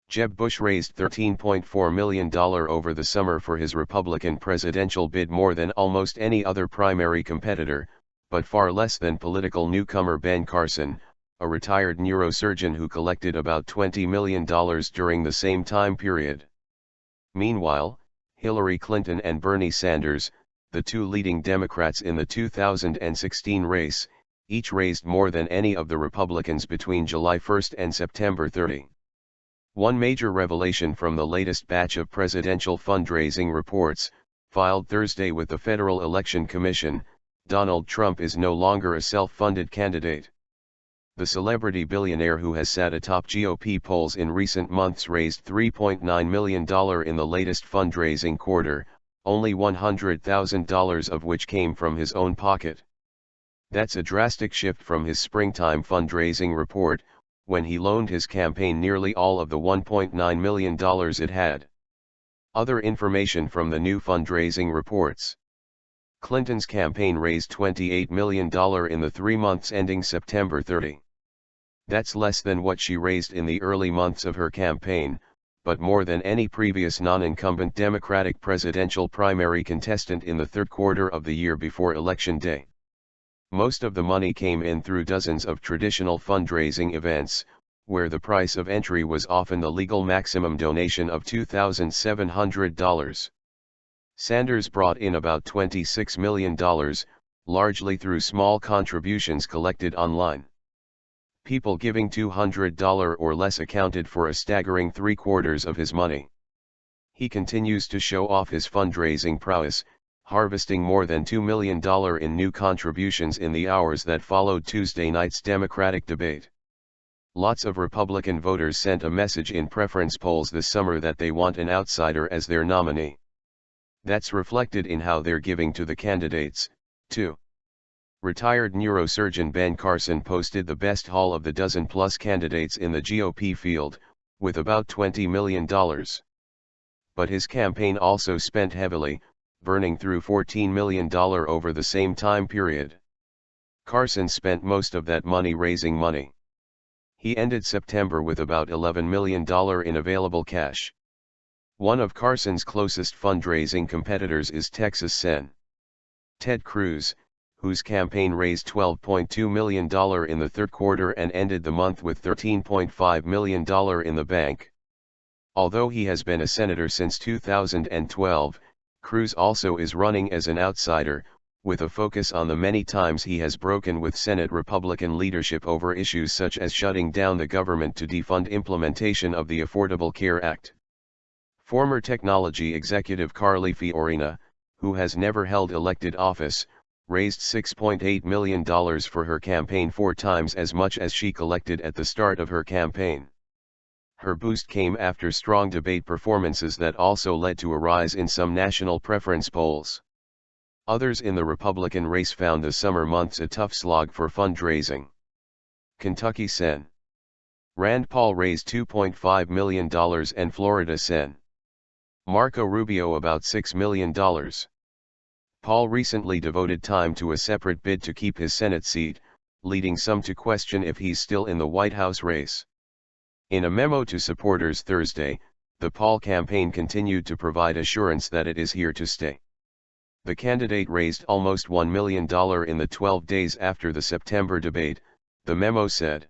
Jeb Bush raised $13.4 million over the summer for his Republican presidential bid, more than almost any other primary competitor, but far less than political newcomer Ben Carson, a retired neurosurgeon who collected about $20 million during the same time period. Meanwhile, Hillary Clinton and Bernie Sanders, the two leading Democrats in the 2016 race, each raised more than any of the Republicans between July 1 and September 30. One major revelation from the latest batch of presidential fundraising reports, filed Thursday with the Federal Election Commission: Donald Trump is no longer a self-funded candidate. The celebrity billionaire, who has sat atop GOP polls in recent months, raised $3.9 million in the latest fundraising quarter, only $100,000 of which came from his own pocket. That's a drastic shift from his springtime fundraising report, when he loaned his campaign nearly all of the $1.9 million it had. Other information from the new fundraising reports: Clinton's campaign raised $28 million in the 3 months ending September 30. That's less than what she raised in the early months of her campaign, but more than any previous non-incumbent Democratic presidential primary contestant in the third quarter of the year before Election Day. Most of the money came in through dozens of traditional fundraising events, where the price of entry was often the legal maximum donation of $2,700. Sanders brought in about $26 million, largely through small contributions collected online. People giving $200 or less accounted for a staggering 3/4 of his money. He continues to show off his fundraising prowess, harvesting more than $2 million in new contributions in the hours that followed Tuesday night's Democratic debate. Lots of Republican voters sent a message in preference polls this summer that they want an outsider as their nominee. That's reflected in how they're giving to the candidates, too. Retired neurosurgeon Ben Carson posted the best haul of the dozen-plus candidates in the GOP field, with about $20 million. But his campaign also spent heavily, burning through $14 million over the same time period. Carson spent most of that money raising money. He ended September with about $11 million in available cash. One of Carson's closest fundraising competitors is Texas Sen. Ted Cruz, whose campaign raised $12.2 million in the third quarter and ended the month with $13.5 million in the bank. Although he has been a senator since 2012, Cruz also is running as an outsider, with a focus on the many times he has broken with Senate Republican leadership over issues such as shutting down the government to defund implementation of the Affordable Care Act. Former technology executive Carly Fiorina, who has never held elected office, raised $6.8 million for her campaign, 4 times as much as she collected at the start of her campaign. Her boost came after strong debate performances that also led to a rise in some national preference polls. Others in the Republican race found the summer months a tough slog for fundraising. Kentucky Sen. Rand Paul raised $2.5 million and Florida Sen. Marco Rubio about $6 million. Paul recently devoted time to a separate bid to keep his Senate seat, leading some to question if he's still in the White House race. In a memo to supporters Thursday, the Paul campaign continued to provide assurance that it is here to stay. The candidate raised almost $1 million in the 12 days after the September debate, the memo said.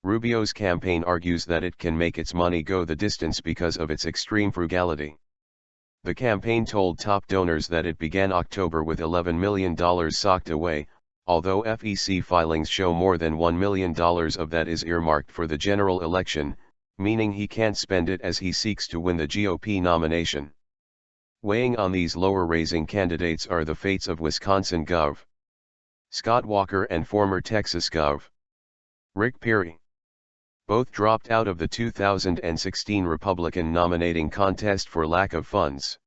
Rubio's campaign argues that it can make its money go the distance because of its extreme frugality. The campaign told top donors that it began October with $11 million socked away, although FEC filings show more than $1 million of that is earmarked for the general election, meaning he can't spend it as he seeks to win the GOP nomination. Weighing on these lower-raising candidates are the fates of Wisconsin Gov. Scott Walker and former Texas Gov. Rick Perry. Both dropped out of the 2016 Republican nominating contest for lack of funds.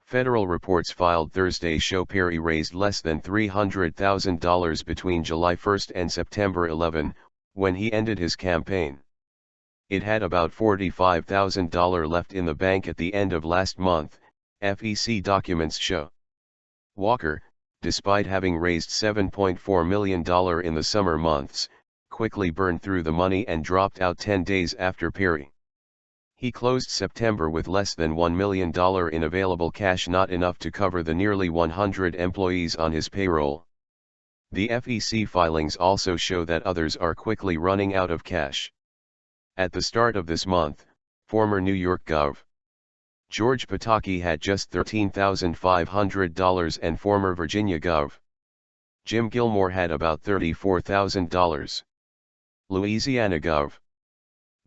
Federal reports filed Thursday show Perry raised less than $300,000 between July 1 and September 11, when he ended his campaign. It had about $45,000 left in the bank at the end of last month, FEC documents show. Walker, despite having raised $7.4 million in the summer months, quickly burned through the money and dropped out 10 days after Perry. He closed September with less than $1 million in available cash, not enough to cover the nearly 100 employees on his payroll. The FEC filings also show that others are quickly running out of cash. At the start of this month, former New York Gov. George Pataki had just $13,500 and former Virginia Gov. Jim Gilmore had about $34,000. Louisiana Gov.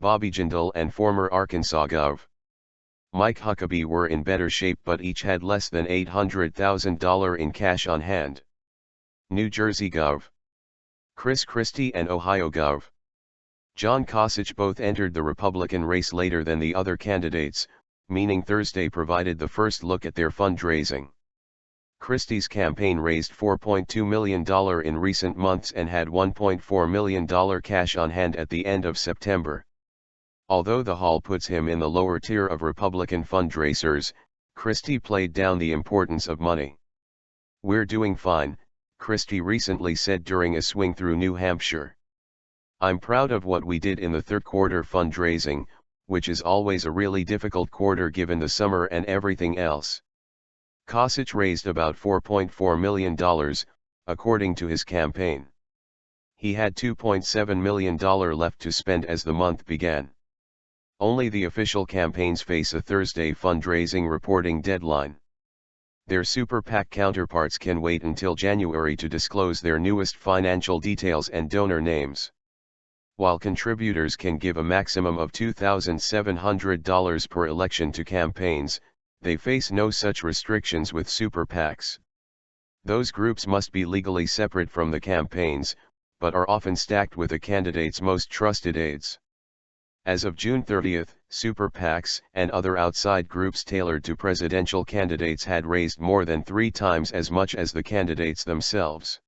Bobby Jindal and former Arkansas Gov. Mike Huckabee were in better shape, but each had less than $800,000 in cash on hand. New Jersey Gov. Chris Christie and Ohio Gov. John Kasich both entered the Republican race later than the other candidates, meaning Thursday provided the first look at their fundraising. Christie's campaign raised $4.2 million in recent months and had $1.4 million cash on hand at the end of September. Although the haul puts him in the lower tier of Republican fundraisers, Christie played down the importance of money. "We're doing fine," Christie recently said during a swing through New Hampshire. "I'm proud of what we did in the third quarter fundraising, which is always a really difficult quarter given the summer and everything else." Kasich raised about $4.4 million, according to his campaign. He had $2.7 million left to spend as the month began. Only the official campaigns face a Thursday fundraising reporting deadline. Their super PAC counterparts can wait until January to disclose their newest financial details and donor names. While contributors can give a maximum of $2,700 per election to campaigns, they face no such restrictions with super PACs. Those groups must be legally separate from the campaigns, but are often stacked with a candidate's most trusted aides. As of June 30, super PACs and other outside groups tailored to presidential candidates had raised more than 3 times as much as the candidates themselves.